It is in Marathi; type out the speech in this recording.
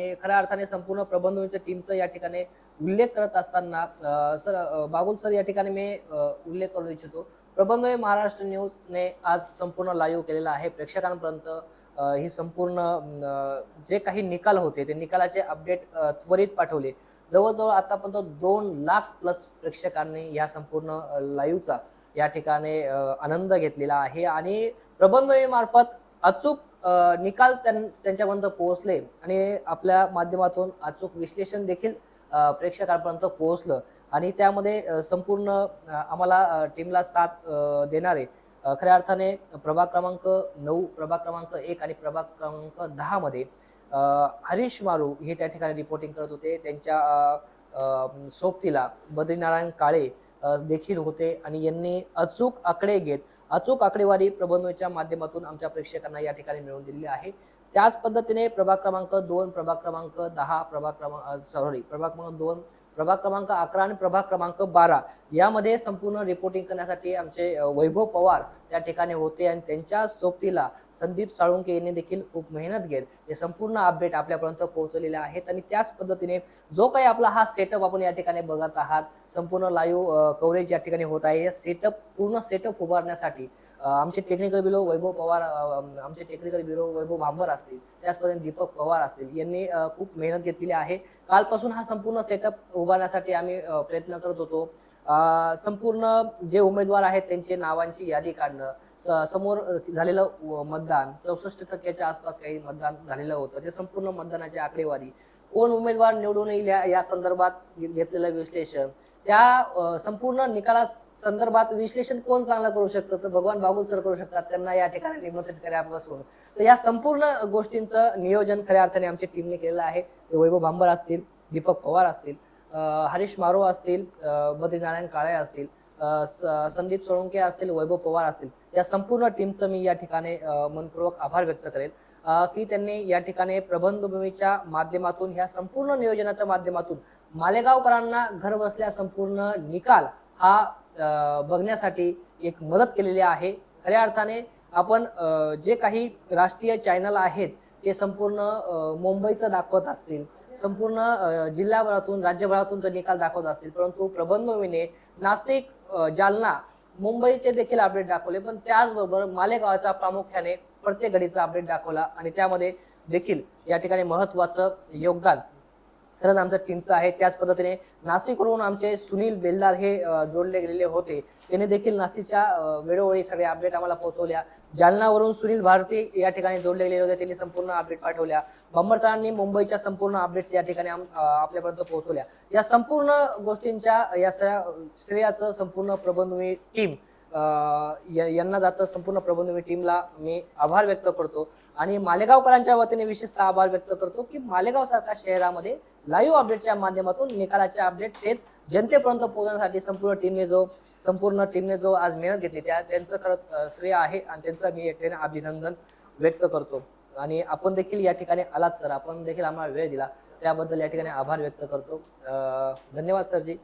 आणि खऱ्या अर्थाने संपूर्ण प्रबंधवच्या टीमचा या ठिकाणी उल्लेख करत असताना सर बागुल सर या ठिकाणी मी उल्लेख करू इच्छितो. प्रबंधवे महाराष्ट्र न्यूजने आज संपूर्ण लाईव्ह केलेला आहे प्रेक्षकांपर्यंत. ही संपूर्ण जे काही निकाल होते ते निकालाचे अपडेट त्वरित पाठवले. जवळजवळ आतापर्यंत 2 लाख प्लस प्रेक्षकांनी या संपूर्ण लाईव्हचा या ठिकाणी आनंद घेतलेला आहे आणि प्रबंधमार्फत अचूक निकाल त्यांच्यापर्यंत पोहोचले आणि आपल्या माध्यमातून अचूक विश्लेषण देखील प्रेक्षकांपर्यंत पोहोचलं आणि त्यामध्ये संपूर्ण आम्हाला टीमला साथ देणारे खऱ्या अर्थाने प्रभाग क्रमांक 9, प्रभाग क्रमांक 1 आणि प्रभाग क्रमांक 10 मध्ये हरीश मारू हे त्या ठिकाणी रिपोर्टिंग करत होते. त्यांच्या सोबतीला बद्रीनारायण काळे देखील होते आणि यांनी अचूक आकडे घेत अचूक आकडेवारी प्रबंधच्या माध्यमातून आमच्या प्रेक्षकांना या ठिकाणी मिळवून दिलेली आहे. त्याच पद्धतीने प्रभाग क्रमांक 2, प्रभाग क्रमांक 10, प्रभाग क्रमांक 2, प्रभाग क्रमांक 11 आणि प्रभाग क्रमांक 12 यामध्ये संपूर्ण रिपोर्टिंग करण्यासाठी आमचे वैभव पवार त्या ठिकाणी होते आणि त्यांच्या सोबतीला संदीप साळुंके यांनी देखील खूप मेहनत घेत हे संपूर्ण अपडेट आपल्यापर्यंत पोहोचलेले आहेत. आणि त्याच पद्धतीने जो काही आपला हा सेटअप आपण या ठिकाणी बघत आहात, संपूर्ण लाईव्ह कव्हरेज या ठिकाणी होत आहे, या पूर्ण सेटअप उभारण्यासाठी आमचे टेक्निकल ब्युरो वैभव पवार, आमचे टेक्निकल ब्युरो वैभव भांबर असतील, त्याच पद्धतीने दीपक पवार असतील, यांनी खूप मेहनत घेतलेली आहे. कालपासून हा संपूर्ण सेटअप उभारण्यासाठी आम्ही प्रयत्न करत होतो. संपूर्ण जे उमेदवार आहेत त्यांचे नावांची यादी काढणं, समोर झालेलं मतदान 64% आसपास काही मतदान झालेलं होतं, ते संपूर्ण मतदानाची आकडेवारी, कोण उमेदवार निवडून येईल या संदर्भात घेतलेलं विश्लेषण, त्या संपूर्ण निकाला संदर्भात विश्लेषण कोण चांगलं करू शकतं तर भगवान बागुल सर करू शकतात. त्यांना या ठिकाणी निमंत्रित करापासून तर या संपूर्ण गोष्टींचं नियोजन खऱ्या अर्थाने आमच्या टीमने केलेलं आहे. वैभव भांबर असतील, दीपक पवार असतील, हरीश मारो असतील, बद्रीनारायण काळे असतील, संदीप सोळंके असतील, वैभव पवार असतील, या संपूर्ण टीमचं मी या ठिकाणी मनपूर्वक आभार व्यक्त करेल की त्यांनी या ठिकाणी प्रबंधभूमीच्या माध्यमातून ह्या संपूर्ण नियोजनाच्या माध्यमातून मालेगावकरांना घर बसल्या संपूर्ण निकाल हा बघण्यासाठी एक मदत केलेली आहे. खऱ्या अर्थाने आपण जे काही राष्ट्रीय चॅनल आहेत ते संपूर्ण मुंबईचं दाखवत असतील, संपूर्ण जिल्हाभरातून राज्यभरातून तो निकाल दाखवत असतील, परंतु प्रबंधभूमीने नाशिक, जालना, मुंबईचे देखील अपडेट दाखवले, पण त्याचबरोबर मालेगावचा प्रामुख्याने प्रत्येक घडीचा अपडेट दाखवला आणि त्यामध्ये देखील या ठिकाणी महत्वाचं योगदान खरंच आमच्या टीमचं आहे. त्याच पद्धतीने नाशिकवरून आमचे सुनील बेलदार हे जोडले गेलेले होते, त्याने देखील नाशिकच्या वेळोवेळी सगळे अपडेट आम्हाला पोहोचवल्या. जालनावरून सुनील भारती या ठिकाणी जोडले गेलेले होते, त्यांनी संपूर्ण अपडेट पाठवल्या. बंबर सरांनी मुंबईच्या संपूर्ण अपडेट्स या ठिकाणी आपल्यापर्यंत पोहोचवल्या. या संपूर्ण गोष्टींच्या या श्रेयाचं संपूर्ण प्रबंधभूमी टीम यांना जातं. संपूर्ण प्रबंधभूमी टीमला मी आभार व्यक्त करतो आणि मालेगावकरांच्या वतीने विशेषतः आभार व्यक्त करतो की मालेगाव सारख्या शहरामध्ये लाईव्ह अपडेटच्या माध्यमातून निकालाचे अपडेट थेट जनतेपर्यंत पोहोचण्यासाठी संपूर्ण टीमने जो आज मेहनत घेतली त्यांचं खरंच श्रेय आहे आणि त्यांचं मी एकट्याने अभिनंदन व्यक्त करतो. आणि आपण देखील या ठिकाणी आलात सर, आपण देखील आम्हाला वेळ दिला त्याबद्दल या ठिकाणी आभार व्यक्त करतो. धन्यवाद सरजी.